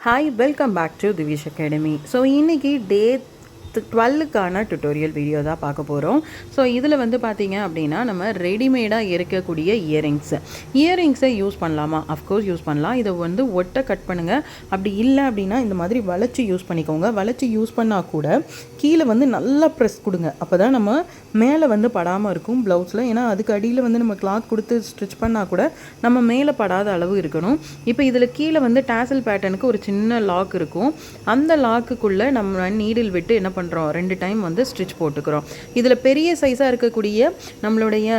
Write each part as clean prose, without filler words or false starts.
Hi, welcome back to Divish Academy. So, இன்னைக்கு டே 12க்கான tutorial video தான் பார்க்க போகிறோம். ஸோ இதில் வந்து பார்த்தீங்க அப்படின்னா நம்ம ரெடிமேடாக இருக்கக்கூடிய இயரிங்ஸை யூஸ் பண்ணலாமா? அஃப்கோர்ஸ் யூஸ் பண்ணலாம். இதை வந்து ஒட்டை கட் பண்ணுங்கள். அப்படி இல்லை அப்படின்னா இந்த மாதிரி வளைச்சி யூஸ் பண்ணிக்கோங்க. வளைச்சி யூஸ் பண்ணால் கூட கீழே வந்து நல்லா ப்ரெஸ் கொடுங்க. அப்போ தான் நம்ம மேலே வந்து படாமல் இருக்கும் ப்ளவுஸில். ஏன்னா அதுக்கு அடியில் வந்து நம்ம கிளாத் கொடுத்து ஸ்டிச் பண்ணால் கூட நம்ம மேலே படாத அளவு இருக்கணும். இப்போ இதில் கீழே வந்து டேசல் பேட்டர்னுக்கு ஒரு சின்ன லாக் இருக்கும். அந்த லாக்குக்குள்ளே நம்ம நீடில் விட்டு என்ன பண்ணுறோம், 2 டைம் வந்து ஸ்டிச் போட்டுக்கிறோம். இதில் பெரிய சைஸாக இருக்கக்கூடிய நம்மளுடைய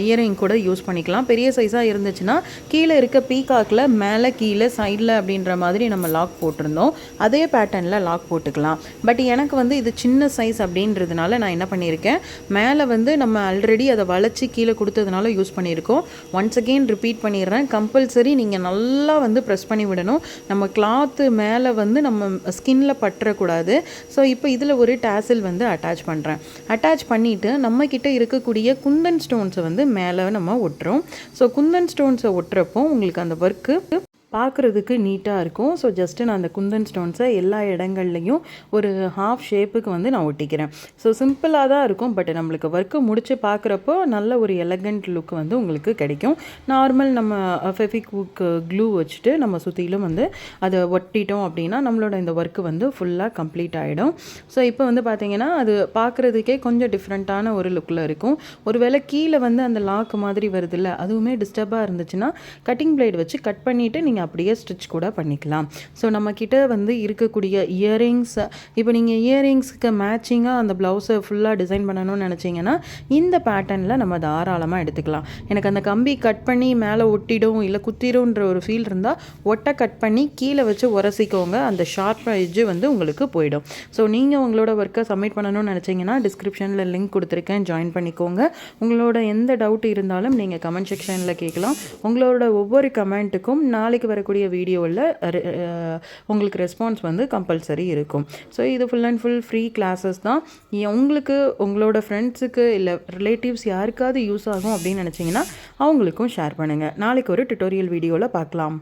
இயரிங் கூட யூஸ் பண்ணிக்கலாம். பெரிய சைஸாக இருந்துச்சுன்னா கீழே இருக்க பீகாக்கில் மேலே கீழே சைடில் அப்படின்ற மாதிரி நம்ம லாக் போட்டிருந்தோம். அதே பேட்டர்னில் லாக் போட்டுக்கலாம். பட் எனக்கு வந்து இது சின்ன சைஸ் அப்படின்றதுனால நான் என்ன பண்ணியிருக்கேன், மேலே வந்து நம்ம ஆல்ரெடி அதை வளைச்சி கீழே கொடுத்ததுனால யூஸ் பண்ணியிருக்கோம். ஒன்ஸ் அகெயின் ரிப்பீட் பண்ணிடுறேன், கம்பல்சரி நீங்கள் நல்லா வந்து ப்ரெஸ் பண்ணி விடணும். நம்ம கிளாத்து மேலே வந்து நம்ம ஸ்கின்ல பற்றக்கூடாது. ஸோ இப்போ இதில் ஒரு டேசல் வந்து அட்டாச் பண்ணிவிட்டு நம்மக்கிட்ட இருக்கக்கூடிய குந்தன் ஸ்டோன்ஸை வந்து மேலே நம்ம ஒட்டுறோம். ஸோ குந்தன் ஸ்டோன்ஸை ஒட்டுறப்போ உங்களுக்கு அந்த ஒர்க்கு பார்க்குறதுக்கு நீட்டாக இருக்கும். ஸோ ஜஸ்ட்டு நான் அந்த குந்தன் ஸ்டோன்ஸை எல்லா இடங்கள்லையும் ஒரு ஹாஃப் ஷேப்புக்கு வந்து நான் ஒட்டிக்கிறேன். ஸோ சிம்பிளாக தான் இருக்கும். பட் நம்மளுக்கு ஒர்க்கு முடித்து பார்க்குறப்போ நல்ல ஒரு எலகண்ட் லுக் வந்து உங்களுக்கு கிடைக்கும். நார்மல் நம்ம ஃபெவிக்விக் க்ளூ வச்சுட்டு நம்ம சுற்றிலும் வந்து அதை ஒட்டிட்டோம் அப்படின்னா நம்மளோட இந்த ஒர்க்கு வந்து ஃபுல்லாக கம்ப்ளீட் ஆகிடும். ஸோ இப்போ வந்து பார்த்திங்கன்னா அது பார்க்குறதுக்கே கொஞ்சம் டிஃப்ரெண்ட்டான ஒரு லுக்கில் இருக்கும். ஒருவேளை கீழே வந்து அந்த லாக் மாதிரி வருதில்ல, அதுவுமே டிஸ்டர்பாக இருந்துச்சுன்னா கட்டிங் பிளேட் வச்சு கட் பண்ணிவிட்டு நீங்கள் அப்படியே ஸ்டிச் கூட பண்ணிக்கலாம். ஸோ நம்மக்கிட்ட வந்து இருக்கக்கூடிய இயரிங்ஸ், இப்போ நீங்கள் இயரிங்ஸுக்கு மேட்சிங்காக அந்த ப்ளவுஸை ஃபுல்லாக டிசைன் பண்ணணும்னு நினச்சிங்கன்னா இந்த பேட்டர்னில் நம்ம தாராளமாக எடுத்துக்கலாம். எனக்கு அந்த கம்பி கட் பண்ணி மேலே ஒட்டிடும் இல்லை குத்திடும்ன்ற ஒரு ஃபீல் இருந்தால் ஒட்டை கட் பண்ணி கீழே வச்சு உரசிக்கோங்க. அந்த ஷார்ப் எட்ஜு வந்து உங்களுக்கு போயிடும். ஸோ நீங்கள் உங்களோட ஒர்க்கை சப்மிட் பண்ணணும்னு நினச்சிங்கன்னா டிஸ்கிரிப்ஷனில் லிங்க் கொடுத்துருக்கேன், ஜாயின் பண்ணிக்கோங்க. உங்களோட எந்த டவுட் இருந்தாலும் நீங்கள் கமெண்ட் செக்ஷனில் கேட்கலாம். உங்களோட ஒவ்வொரு கமெண்ட்டுக்கும் நாளைக்கு வரக்கூடிய வீடியோவில் உங்களுக்கு ரெஸ்பான்ஸ் வந்து கம்பல்சரி இருக்கும். ஸோ இது full and full free classes தான். உங்களுக்கு உங்களோட ஃப்ரெண்ட்ஸுக்கு இல்லை ரிலேட்டிவ்ஸ் யாருக்காவது யூஸ் ஆகும் அப்படின்னு நினச்சிங்கன்னா அவங்களுக்கும் ஷேர் பண்ணுங்கள். நாளைக்கு ஒரு டுட்டோரியல் வீடியோவில் பார்க்கலாம்.